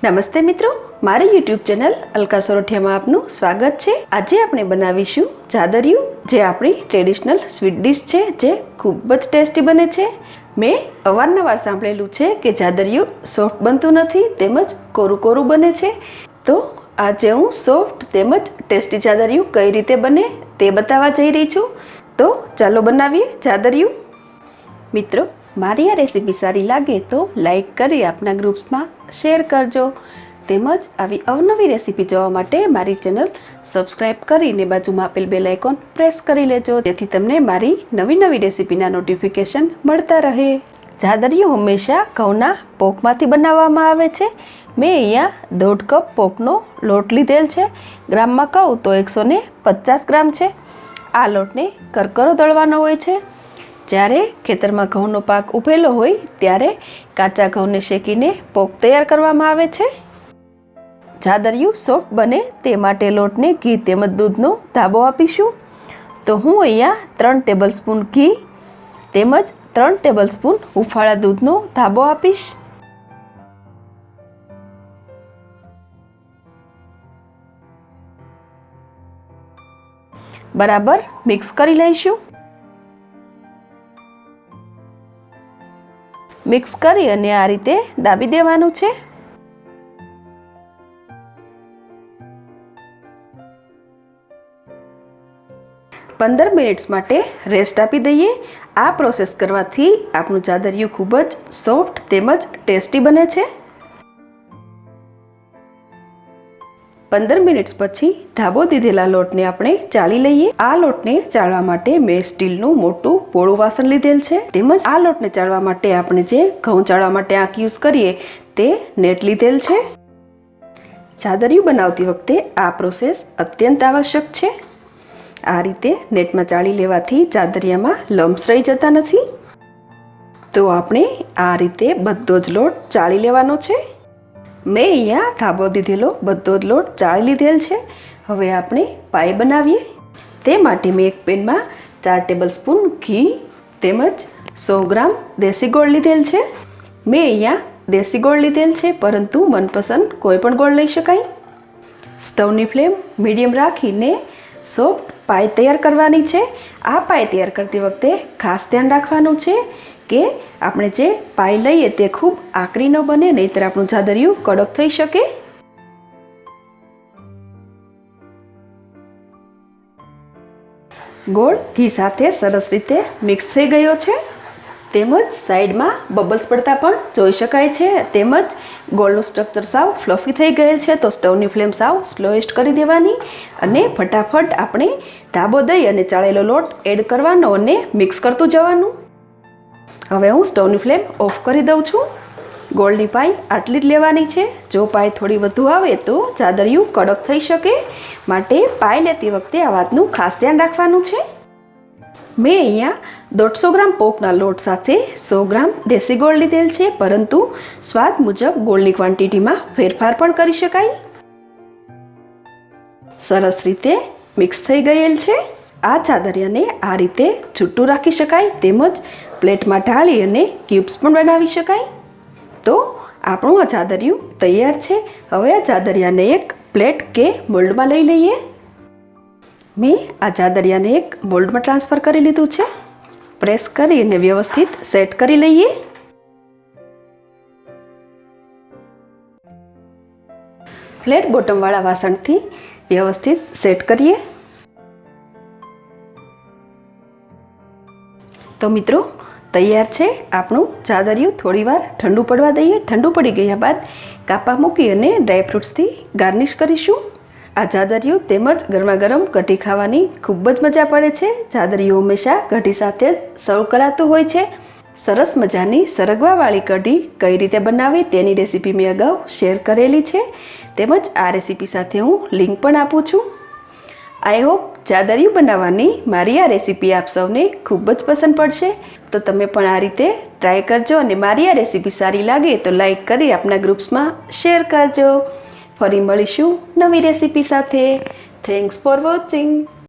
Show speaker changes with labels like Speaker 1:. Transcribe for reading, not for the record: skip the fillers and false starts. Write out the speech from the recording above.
Speaker 1: નમસ્તે મિત્રો, મારી યુટ્યુબ ચેનલ અલકા સોરઠિયામાં આપનું સ્વાગત છે। આજે આપણે બનાવીશું જાદરિયું, જે આપણી ટ્રેડિશનલ સ્વીટ ડિશ છે, જે ખૂબ જ ટેસ્ટી બને છે। મેં અવારનવાર સાંભળેલું છે કે જાદરિયું સોફ્ટ બનતું નથી, તેમજ કોરું કોરું બને છે। તો આજે હું સોફ્ટ તેમજ ટેસ્ટી જાદરિયું કઈ રીતે બને તે બતાવવા જઈ રહી છું। તો ચાલો બનાવીએ જાદરિયું। મિત્રો, મારી આ રેસીપી સારી લાગે તો લાઈક કરી આપના ગ્રુપ્સમાં શેર કરજો, તેમજ આવી અવનવી રેસીપી જોવા માટે મારી ચેનલ સબસ્ક્રાઈબ કરીને બાજુમાં આપેલ બેલ આઇકોન પ્રેસ કરી લેજો, જેથી તમને મારી નવી રેસીપીના નોટિફિકેશન મળતા રહે। જાદરિયું હંમેશા ઘઉંના પોકમાંથી બનાવવામાં આવે છે। મેં અહીંયા 1.5 કપ પોકનો લોટ લીધેલ છે। ગ્રામમાં કહું તો 150 ગ્રામ છે। આ લોટને કરકરો દળવાનો હોય છે। જ્યારે ખેતરમાં ઘઉંનો પાક ઉભેલો હોય ત્યારે કાચા ઘઉંને શેકીને પોક તૈયાર કરવામાં આવે છે। જાદરિયું સોફ્ટ બને તે માટે લોટને ઘી તેમજ દૂધનો ધાબો આપીશું। તો હું અહીંયા 3 ટેબલસ્પૂન ઘી તેમજ 3 ટેબલસ્પૂન હુંફાળા દૂધનો ધાબો આપીશ। બરાબર મિક્સ કરી લઈશું। મિક્સ કરી અને આ રીતે દાબી દેવાનું છે। પંદર મિનિટ્સ માટે રેસ્ટ આપી દઈએ। આ પ્રોસેસ કરવાથી આપણું જાદરિયું ખૂબ જ સોફ્ટ તેમજ ટેસ્ટી બને છે। 15 મિનિટ્સ પછી ધાબો દીધેલા લોટને આપણે ચાળી લઈએ। આ લોટને ચાળવા માટે મેં સ્ટીલનું મોટું પોળું વાસણ લીધેલ છે, તેમજ આ લોટને ચાળવા માટે આપણે જે ઘઉં ચાળવા માટે આંક યુઝ કરીએ તે નેટ લીધેલ છે। જાદરિયું બનાવતી વખતે આ પ્રોસેસ અત્યંત આવશ્યક છે। આ રીતે નેટમાં ચાળી લેવાથી જાદરિયામાં લમ્સ રહી જતા નથી। તો આપણે આ રીતે બધો જ લોટ ચાળી લેવાનો છે। મેં અહીંયા ધાબો દીધેલો બધો જ લોટ ચાળી લીધેલ છે। હવે આપણે પાઈ બનાવીએ। તે માટે મેં એક પેનમાં 4 ટેબલસ્પૂન ઘી તેમજ 100 ગ્રામ દેશી ગોળ લીધેલ છે। મેં અહીંયા દેશી ગોળ લીધેલ છે, પરંતુ મનપસંદ કોઈ પણ ગોળ લઈ શકાય। સ્ટવની ફ્લેમ મીડિયમ રાખીને સોફ્ટ પાઈ તૈયાર કરવાની છે। આ પાઈ તૈયાર કરતી વખતે ખાસ ધ્યાન રાખવાનું છે કે આપણે જે પાઈ લઈએ તે ખૂબ આકરી ન બને, નહીંતર આપણું જાદરિયું કડક થઈ શકે। ગોળ ઘી સાથે સરસ રીતે મિક્સ થઈ ગયો છે, તેમજ સાઈડમાં બબલ્સ પડતા પણ જોઈ શકાય છે। તેમજ ગોળનું સ્ટ્રક્ચર સાવ ફ્લફી થઈ ગયેલ છે। તો સ્ટવની ફ્લેમ સાવ સ્લોએસ્ટ કરી દેવાની અને ફટાફટ આપણે ધાબો દઈ અને ચાળેલો લોટ એડ કરવાનો અને મિક્સ કરતું જવાનું। હવે હું સ્ટવની ફ્લેમ ઓફ કરી દઉં છું। ગોળની પાઈ આટલી જ લેવાની છે। જો પાઈ થોડી વધુ આવે તો જાદરિયું કડક થઈ શકે, માટે પાઈ લેતી વખતે આ વાતનું ખાસ ધ્યાન રાખવાનું છે। મેં અહીંયા 150 ગ્રામ પોકના લોટ સાથે 100 ગ્રામ દેશી ગોળ લીધેલ છે, પરંતુ સ્વાદ મુજબ ગોળની ક્વોન્ટિટીમાં ફેરફાર પણ કરી શકાય। સરસ રીતે મિક્સ થઈ ગયેલ છે। આ જાદરિયાને આ રીતે છૂટું રાખી શકાય, તેમજ પ્લેટમાં ઢાળી અને ક્યુબ્સ પણ બનાવી શકાય। તો આપણું આ જાદરિયું તૈયાર છે। હવે આ જાદરિયાને એક પ્લેટ કે મોલ્ડમાં લઈ લઈએ। મેં આ જાદરિયાને એક મોલ્ડમાં ટ્રાન્સફર કરી લીધું છે। પ્રેસ કરી અને વ્યવસ્થિત સેટ કરી લઈએ। ફ્લેટ બોટમવાળા વાસણથી વ્યવસ્થિત સેટ કરીએ। તો મિત્રો, તૈયાર છે આપણું જાદરિયું। થોડીવાર ઠંડુ પડવા દઈએ। ઠંડુ પડી ગયા બાદ કાપા મૂકી અને ડ્રાયફ્રૂટ્સથી ગાર્નિશ કરીશું। આ જાદરિયું તેમજ ગરમા ગરમ કઢી ખાવાની ખૂબ જ મજા પડે છે। જાદરિયું હંમેશા કઢી સાથે સર્વ કરાતું હોય છે। સરસ મજાની સરગવાવાળી કઢી કઈ રીતે બનાવી તેની રેસીપી મેં અગાઉ શેર કરેલી છે, તેમજ આ રેસીપી સાથે હું લિંક પણ આપું છું। આઈ હોપ જાદરિયું બનાવવાની મારી આ રેસીપી આપ સૌને ખૂબ જ પસંદ પડશે। તો તમે પણ આ રીતે ટ્રાય કરજો, અને મારી આ રેસીપી સારી લાગે તો લાઈક કરી આપના ગ્રુપ્સમાં શેર કરજો। ફરી મળીશું નવી રેસીપી સાથે। Thanks for watching.